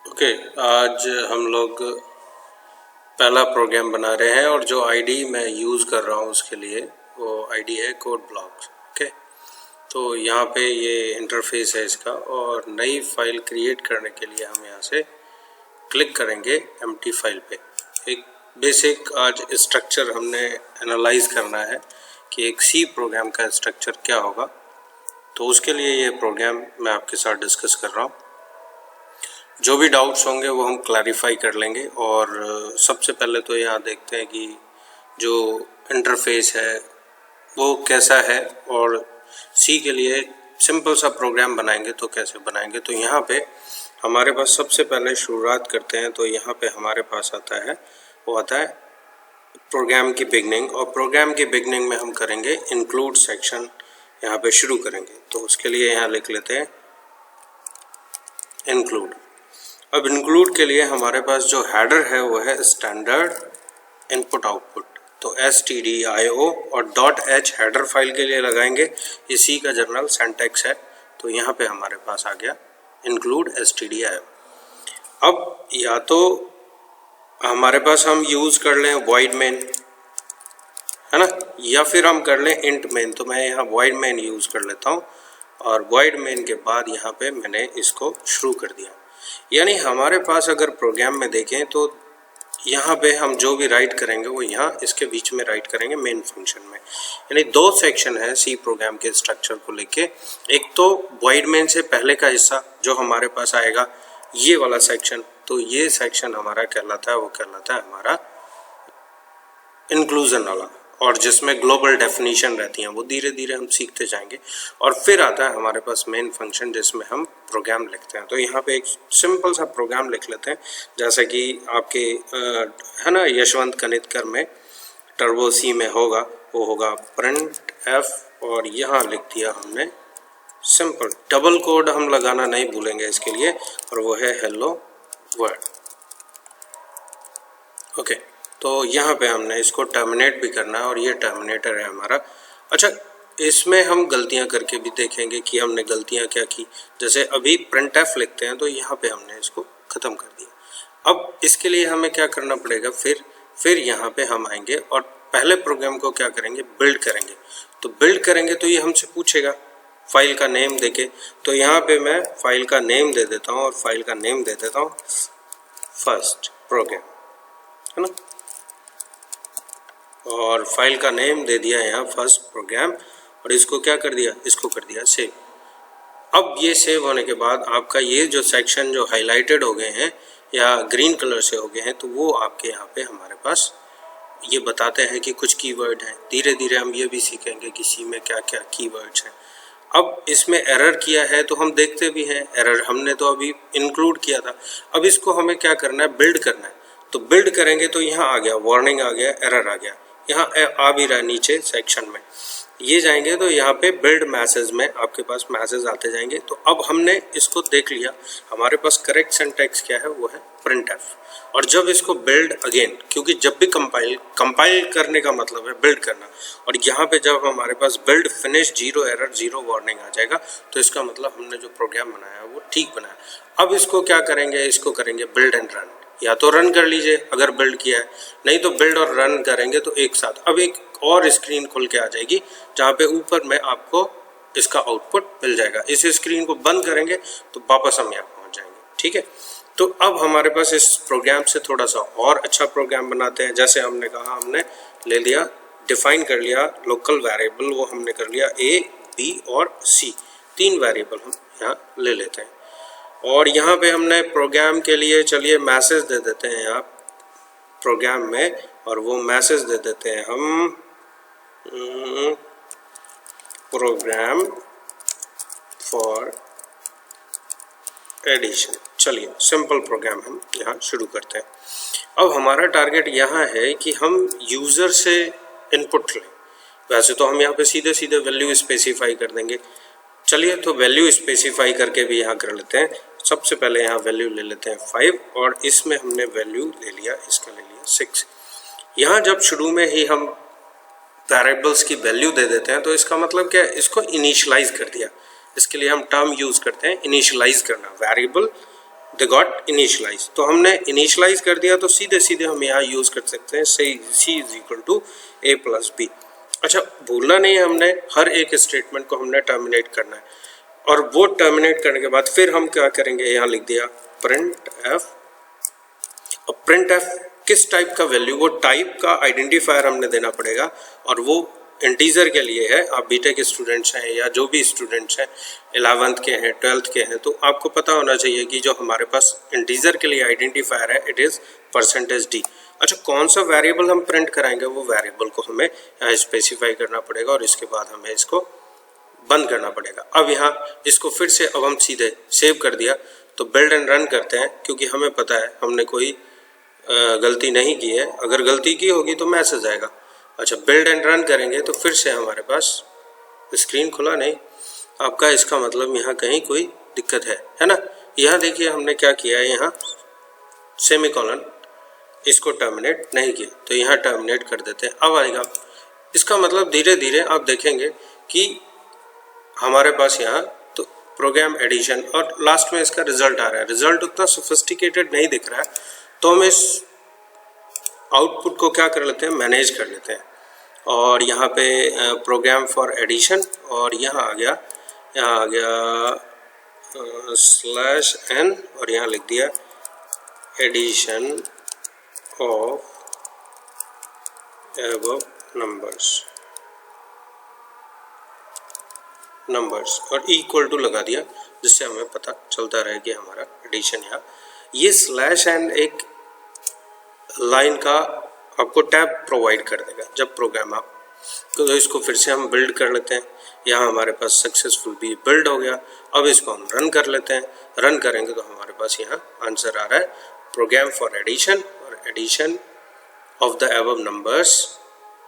Okay, आज हम लोग पहला प्रोग्राम बना रहे हैं और जो आईडी मैं यूज़ कर रहा हूँ उसके लिए वो आईडी है कोड ब्लॉक्स। ओके, तो यहाँ पे ये इंटरफेस है इसका, और नई फाइल क्रिएट करने के लिए हम यहाँ से क्लिक करेंगे एम्प्टी फाइल पे। एक बेसिक आज स्ट्रक्चर हमने एनालाइज करना है कि एक सी प्रोग्राम का स्ट्रक्चर क्या होगा, तो उसके लिए ये प्रोग्राम मैं आपके साथ डिस्कस कर रहा हूँ। जो भी डाउट्स होंगे वो हम क्लैरिफाई कर लेंगे। और सबसे पहले तो यहाँ देखते हैं कि जो इंटरफेस है वो कैसा है, और सी के लिए सिंपल सा प्रोग्राम बनाएंगे तो कैसे बनाएंगे। तो यहाँ पे हमारे पास सबसे पहले शुरुआत करते हैं, तो यहाँ पे हमारे पास आता है वो आता है प्रोग्राम की बिगनिंग, और प्रोग्राम की बिगनिंग में हम करेंगे इंक्लूड सेक्शन, यहाँ पे शुरू करेंगे। तो उसके लिए यहाँ लिख लेते हैं इंक्लूड। अब इंक्लूड के लिए हमारे पास जो हेडर है वो है स्टैंडर्ड इनपुट आउटपुट, तो stdio और .h हेडर फाइल के लिए लगाएंगे। ये सी का जनरल सिंटैक्स है, तो यहाँ पे हमारे पास आ गया इंक्लूड stdio। अब या तो हमारे पास हम यूज़ कर लें void main, है ना, या फिर हम कर लें int main। तो मैं यहाँ void main यूज़ कर लेता हूँ, और void main के बाद यहाँ पे मैंने इसको शुरू कर दिया। यानी हमारे पास अगर प्रोग्राम में देखें तो यहाँ पे हम जो भी राइट करेंगे वो यहाँ इसके बीच में राइट करेंगे मेन फंक्शन में। यानी दो सेक्शन है सी प्रोग्राम के स्ट्रक्चर को लेके। एक तो void main से पहले का हिस्सा जो हमारे पास आएगा ये वाला सेक्शन, तो ये सेक्शन हमारा कहलाता है, वो कहलाता है हमारा इंक्लूजन वाला, और जिसमें ग्लोबल डेफिनेशन रहती हैं, वो धीरे धीरे हम सीखते जाएंगे। और फिर आता है हमारे पास मेन फंक्शन जिसमें हम प्रोग्राम लिखते हैं। तो यहाँ पे एक सिंपल सा प्रोग्राम लिख लेते हैं, जैसे कि आपके है ना यशवंत कनितकर में टर्बो सी में होगा, वो होगा प्रिंट एफ, और यहाँ लिख दिया हमने सिंपल, डबल कोड हम लगाना नहीं भूलेंगे इसके लिए, और वो है हेलो वर्ल्ड। ओके, तो यहाँ पे हमने इसको टर्मिनेट भी करना है, और ये टर्मिनेटर है हमारा। अच्छा, इसमें हम गलतियाँ करके भी देखेंगे कि हमने गलतियाँ क्या की। जैसे अभी प्रिंट एफ लिखते हैं तो यहाँ पे हमने इसको ख़त्म कर दिया। अब इसके लिए हमें क्या करना पड़ेगा, फिर यहाँ पे हम आएंगे और पहले प्रोग्राम को क्या करेंगे, बिल्ड करेंगे। तो बिल्ड करेंगे तो ये हमसे पूछेगा फाइल का नेम देके, तो यहाँ पे मैं फाइल का नेम दे देता हूँ, और फाइल का नेम दे देता हूँ फर्स्ट प्रोग्राम, है ना, और फाइल का नेम दे दिया यहाँ फर्स्ट प्रोग्राम, और इसको क्या कर दिया, इसको कर दिया सेव। अब ये सेव होने के बाद आपका ये जो सेक्शन जो हाईलाइटेड हो गए हैं या ग्रीन कलर से हो गए हैं, तो वो आपके यहाँ पे हमारे पास ये बताते हैं कि कुछ कीवर्ड हैं। धीरे धीरे हम ये भी सीखेंगे कि सी में क्या क्या कीवर्ड्स हैं। अब इसमें एरर किया है तो हम देखते भी हैं, एरर हमने तो अभी इंक्लूड किया था। अब इसको हमें क्या करना है, बिल्ड करना है। तो बिल्ड करेंगे तो यहाँ आ गया वार्निंग, आ गया एरर, आ गया यहाँ आ भी रहा नीचे सेक्शन में। ये जाएंगे तो यहाँ पे बिल्ड मैसेज में आपके पास मैसेज आते जाएंगे। तो अब हमने इसको देख लिया, हमारे पास करेक्ट सिंटैक्स क्या है, वो है प्रिंट एफ। और जब इसको बिल्ड अगेन, क्योंकि जब भी कंपाइल करने का मतलब है बिल्ड करना, और यहाँ पे जब हमारे पास बिल्ड फिनिश 0 एरर 0 वार्निंग आ जाएगा, तो इसका मतलब हमने जो प्रोग्राम बनाया है वो ठीक बनाया। अब इसको क्या करेंगे, इसको करेंगे बिल्ड एंड रन। या तो रन कर लीजिए अगर बिल्ड किया है, नहीं तो बिल्ड और रन करेंगे तो एक साथ। अब एक और स्क्रीन खुल के आ जाएगी जहाँ पे ऊपर में आपको इसका आउटपुट मिल जाएगा। इस स्क्रीन को बंद करेंगे तो वापस हम यहाँ पहुँच जाएंगे। ठीक है, तो अब हमारे पास इस प्रोग्राम से थोड़ा सा और अच्छा प्रोग्राम बनाते हैं। जैसे हमने कहा, हमने ले लिया, डिफाइन कर लिया लोकल वेरिएबल, वो हमने कर लिया ए, बी और सी, 3 वेरिएबल हम यहाँ ले लेते हैं। और यहाँ पे हमने प्रोग्राम के लिए चलिए मैसेज दे देते हैं यहाँ प्रोग्राम में, और वो मैसेज दे देते हैं हम प्रोग्राम फॉर एडिशन। चलिए सिंपल प्रोग्राम हम यहाँ शुरू करते हैं। अब हमारा टारगेट यहाँ है कि हम यूज़र से इनपुट लें। वैसे तो हम यहाँ पे सीधे सीधे वैल्यू स्पेसिफाई कर देंगे। चलिए तो वैल्यू स्पेसिफाई करके भी यहाँ कर लेते हैं। सबसे पहले यहाँ वैल्यू ले लेते हैं 5, और इसमें हमने वैल्यू ले लिया, इसका ले लिया 6। यहाँ जब शुरू में ही हम वेरिएबल्स की वैल्यू दे देते हैं तो इसका मतलब क्या है, इसको इनिशियलाइज कर दिया। इसके लिए हम टर्म यूज़ करते हैं इनिशियलाइज करना। Variable they got initialise. तो हमने इनिशलाइज कर दिया तो सीधे सीधे हम यहाँ यूज कर सकते हैं C is equal to A plus B. अच्छा, भूलना नहीं है, हमने हर एक स्टेटमेंट को हमने टर्मिनेट करना है, और वो टर्मिनेट करने के बाद फिर हम क्या करेंगे, यहाँ लिख दिया प्रिंट एफ। अब प्रिंट एफ किस टाइप का वैल्यू, वो टाइप का आइडेंटिफायर हमने देना पड़ेगा, और वो इंटीजर के लिए है। आप बीटेक स्टूडेंट्स हैं या जो भी स्टूडेंट्स हैं 11th के हैं 12th के हैं, तो आपको पता होना चाहिए कि जो हमारे पास इंटीजर के लिए आइडेंटिफायर है इट इज़ %d। अच्छा, कौन सा वेरिएबल हम प्रिंट कराएंगे, वो वेरिएबल को हमें यहाँ स्पेसिफाई करना पड़ेगा और इसके बाद हमें इसको बंद करना पड़ेगा। अब यहाँ इसको फिर से अब हम सीधे सेव कर दिया, तो बिल्ड एंड रन करते हैं, क्योंकि हमें पता है हमने कोई गलती नहीं की है। अगर गलती की होगी तो मैसेज आएगा। अच्छा, बिल्ड एंड रन करेंगे तो फिर से हमारे पास स्क्रीन खुला नहीं आपका, इसका मतलब यहाँ कहीं कोई दिक्कत है ना। यहाँ देखिए हमने क्या किया है, यहाँ सेमीकोलन इसको टर्मिनेट नहीं किया, तो यहाँ टर्मिनेट कर देते हैं। अब आएगा, इसका मतलब धीरे धीरे आप देखेंगे कि हमारे पास यहाँ तो प्रोग्राम एडिशन और लास्ट में इसका रिजल्ट आ रहा है। रिजल्ट उतना सोफिस्टिकेटेड नहीं दिख रहा है, तो हम इस आउटपुट को क्या कर लेते हैं, मैनेज कर लेते हैं। और यहाँ पे प्रोग्राम फॉर एडिशन, और यहाँ आ गया /n, और यहाँ लिख दिया एडिशन ऑफ एबव नंबर्स और इक्वल टू लगा दिया, जिससे हमें पता चलता रहे कि हमारा एडिशन यहाँ। ये /n एक लाइन का आपको टैब प्रोवाइड कर देगा जब प्रोग्राम आप, तो इसको फिर से हम बिल्ड कर लेते हैं। यहाँ हमारे पास सक्सेसफुल भी बिल्ड हो गया। अब इसको हम रन कर लेते हैं। रन करेंगे तो हमारे पास यहाँ आंसर आ रहा है प्रोग्राम फॉर एडिशन, और addition of the above numbers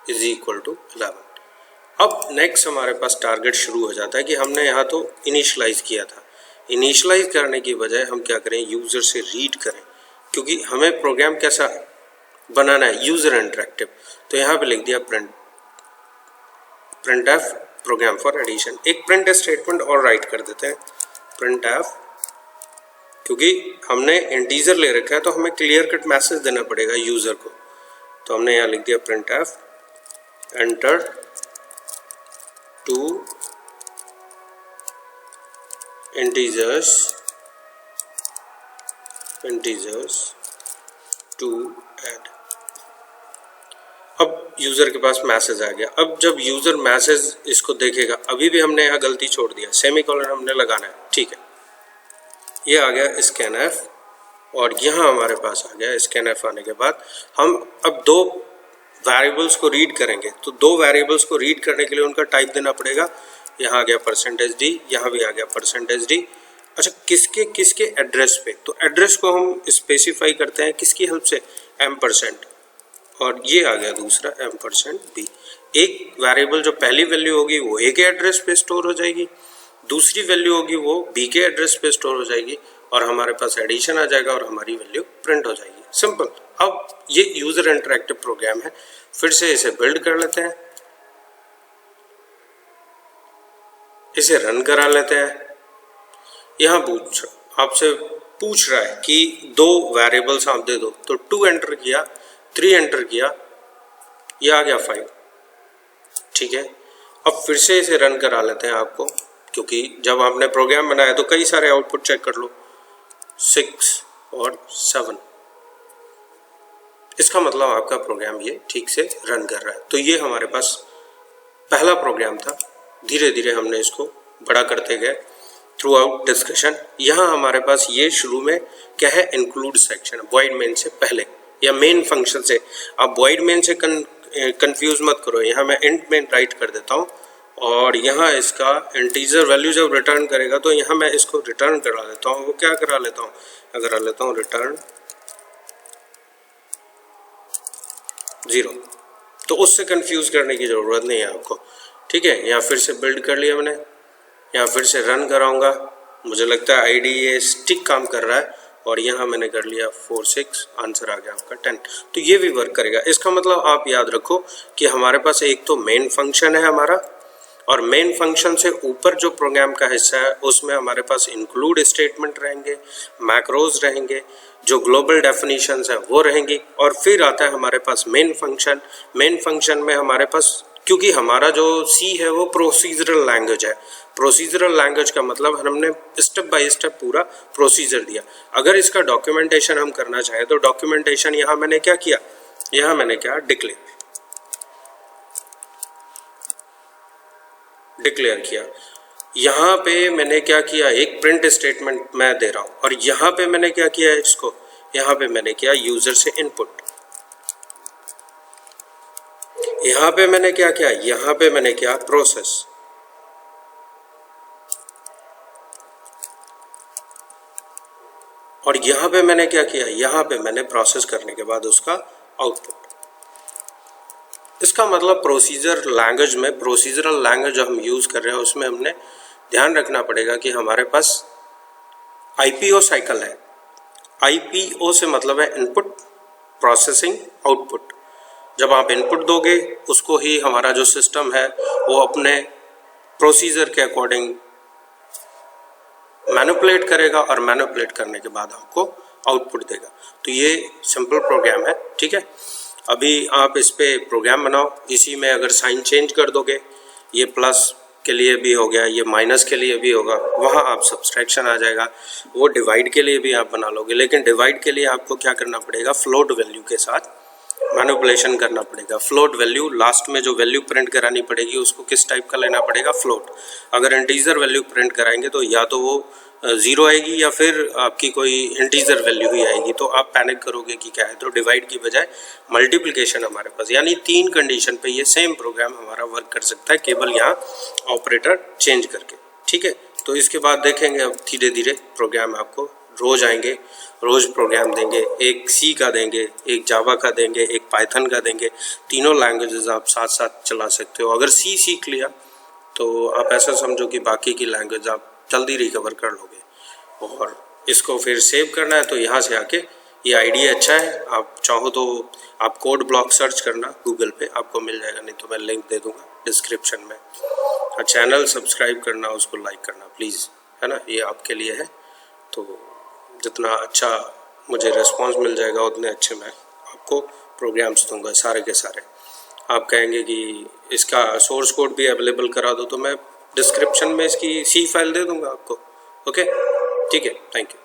is equal to 11। अब नेक्स्ट हमारे पास टारगेट शुरू हो जाता है कि हमने यहाँ तो इनिशलाइज किया था। इनिशलाइज करने की बजाय हम क्या करें, यूज़र से रीड करें, क्योंकि हमें प्रोग्राम कैसा बनाना है, यूज़र इंटरेक्टिव। तो यहाँ पे लिख दिया print f program for addition. एक प्रिंट स्टेटमेंट और राइट कर देते हैं, प्रिंट एफ, क्योंकि हमने इंटीजर ले रखा है तो हमें क्लियर कट मैसेज देना पड़ेगा यूज़र को। तो हमने यहाँ लिख दिया print f enter two integers to add. अब यूज़र के पास मैसेज आ गया। अब जब यूज़र मैसेज इसको देखेगा, अभी भी हमने यहाँ गलती छोड़ दिया, सेमीकोलन हमने लगाना है, ठीक है। ये आ गया स्कैन एफ, और यहाँ हमारे पास आ गया स्कैन एफ। आने के बाद हम अब दो वेरिएबल्स को रीड करेंगे, तो दो वेरिएबल्स को रीड करने के लिए उनका टाइप देना पड़ेगा। यहाँ आ गया %d, यहाँ भी आ गया %d। अच्छा, किसके एड्रेस पे, तो एड्रेस को हम स्पेसिफाई करते हैं किसकी हेल्प से, %, और ये आ गया दूसरा %b। एक वेरिएबल जो पहली वैल्यू होगी वो a के एड्रेस पे स्टोर हो जाएगी, दूसरी वैल्यू होगी वो b के एड्रेस पे स्टोर हो जाएगी, और हमारे पास एडिशन आ जाएगा और हमारी वैल्यू प्रिंट हो जाएगी। सिंपल। अब ये यूजर इंटरेक्टिव प्रोग्राम है। फिर से इसे बिल्ड कर लेते हैं, इसे रन करा लेते हैं। यहाँ आपसे पूछ रहा है कि दो वेरिएबल्स आप दे दो, तो 2 एंटर किया, 3 एंटर किया, ये आ गया 5, ठीक है। अब फिर से इसे रन करा लेते हैं आपको, क्योंकि जब आपने प्रोग्राम बनाया तो कई सारे आउटपुट चेक कर लो, 6 और 7, इसका मतलब आपका प्रोग्राम ये ठीक से रन कर रहा है। तो ये हमारे पास पहला प्रोग्राम था। धीरे धीरे हमने इसको बड़ा करते गए थ्रू आउट डिस्कशन। यहाँ हमारे पास ये शुरू में क्या है, इंक्लूड सेक्शन, वॉइड मेन से पहले या मेन फंक्शन से। आप वॉइड मेन से कंफ्यूज मत करो, यहाँ मैं इंट मेन राइट कर देता हूँ, और यहाँ इसका इंटीजर वैल्यू जब रिटर्न करेगा तो यहाँ मैं इसको रिटर्न करा लेता हूँ। वो क्या करा लेता हूँ, रिटर्न 0। तो उससे कंफ्यूज करने की ज़रूरत नहीं है आपको, ठीक है। यहाँ फिर से बिल्ड कर लिया मैंने, यहाँ फिर से रन कराऊंगा। मुझे लगता है आईडी ये स्टिक काम कर रहा है, और यहाँ मैंने कर लिया 4 6, आंसर आ गया आपका 10। तो ये भी वर्क करेगा। इसका मतलब आप याद रखो कि हमारे पास एक तो मेन फंक्शन है हमारा, और मेन फंक्शन से ऊपर जो प्रोग्राम का हिस्सा है उसमें हमारे पास इंक्लूड स्टेटमेंट रहेंगे, मैक्रोज रहेंगे, जो ग्लोबल डेफिनेशंस है वो रहेंगी, और फिर आता है हमारे पास मेन फंक्शन। मेन फंक्शन में हमारे पास, क्योंकि हमारा जो सी है वो प्रोसीजरल लैंग्वेज है, प्रोसीजरल लैंग्वेज का मतलब हमने स्टेप बाय स्टेप पूरा प्रोसीजर दिया। अगर इसका डॉक्यूमेंटेशन हम करना चाहें तो डॉक्यूमेंटेशन यहाँ मैंने क्या किया, यहाँ मैंने क्या डिक्लेयर किया। यहाँ पे मैंने क्या किया, एक प्रिंट स्टेटमेंट मैं दे रहा हूँ, और यहाँ पे मैंने क्या किया है इसको, यहाँ पे मैंने किया यूजर से इनपुट। यहाँ पे मैंने क्या किया, यहाँ पे मैंने किया प्रोसेस, और यहाँ पे मैंने क्या किया, यहाँ पे मैंने प्रोसेस करने के बाद उसका आउटपुट। इसका मतलब प्रोसीजर लैंग्वेज में, प्रोसीजरल लैंग्वेज जो हम यूज कर रहे हैं उसमें हमने ध्यान रखना पड़ेगा कि हमारे पास आईपीओ साइकिल है। आईपीओ से मतलब है इनपुट, प्रोसेसिंग, आउटपुट। जब आप इनपुट दोगे उसको ही हमारा जो सिस्टम है वो अपने प्रोसीजर के अकॉर्डिंग मैनिपुलेट करेगा, और मैनिपुलेट करने के बाद आपको आउटपुट देगा। तो ये सिंपल प्रोग्राम है, ठीक है। अभी आप इस पे प्रोग्राम बनाओ, इसी में अगर साइन चेंज कर दोगे, ये प्लस के लिए भी हो गया, ये माइनस के लिए भी होगा, वहाँ आप सब्सट्रैक्शन आ जाएगा। वो डिवाइड के लिए भी आप बना लोगे, लेकिन डिवाइड के लिए आपको क्या करना पड़ेगा, फ्लोट वैल्यू के साथ मैनिपुलेशन करना पड़ेगा। फ्लोट वैल्यू, लास्ट में जो वैल्यू प्रिंट करानी पड़ेगी उसको किस टाइप का लेना पड़ेगा, फ्लोट। अगर इंटीजर वैल्यू प्रिंट कराएंगे तो या तो वो जीरो आएगी या फिर आपकी कोई इंटीजर वैल्यू ही आएगी, तो आप पैनिक करोगे कि क्या है। तो डिवाइड की बजाय मल्टीप्लिकेशन हमारे पास, यानी 3 कंडीशन पे ये सेम प्रोग्राम हमारा वर्क कर सकता है, केवल यहाँ ऑपरेटर चेंज करके, ठीक है। तो इसके बाद देखेंगे अब धीरे धीरे प्रोग्राम आपको रोज आएंगे, रोज प्रोग्राम देंगे, एक सी का देंगे, एक जावा का देंगे, एक पाइथन का देंगे। तीनों लैंग्वेजेस आप साथ साथ चला सकते हो। अगर सी सीख लिया तो आप ऐसा समझो कि बाकी की लैंग्वेज आप जल्दी रिकवर कर लोगे। और इसको फिर सेव करना है तो यहाँ से आके, ये आइडिया अच्छा है, आप चाहो तो आप कोड ब्लॉक सर्च करना गूगल पे, आपको मिल जाएगा, नहीं तो मैं लिंक दे दूंगा डिस्क्रिप्शन में। और चैनल सब्सक्राइब करना, उसको लाइक करना प्लीज़, है ना, ये आपके लिए है। तो जितना अच्छा मुझे रिस्पांस मिल जाएगा उतने अच्छे मैं आपको प्रोग्राम्स दूंगा सारे के सारे। आप कहेंगे कि इसका सोर्स कोड भी अवेलेबल करा दो, तो मैं डिस्क्रिप्शन में इसकी सी फाइल दे दूंगा आपको। ओके, ठीक है, थैंक यू।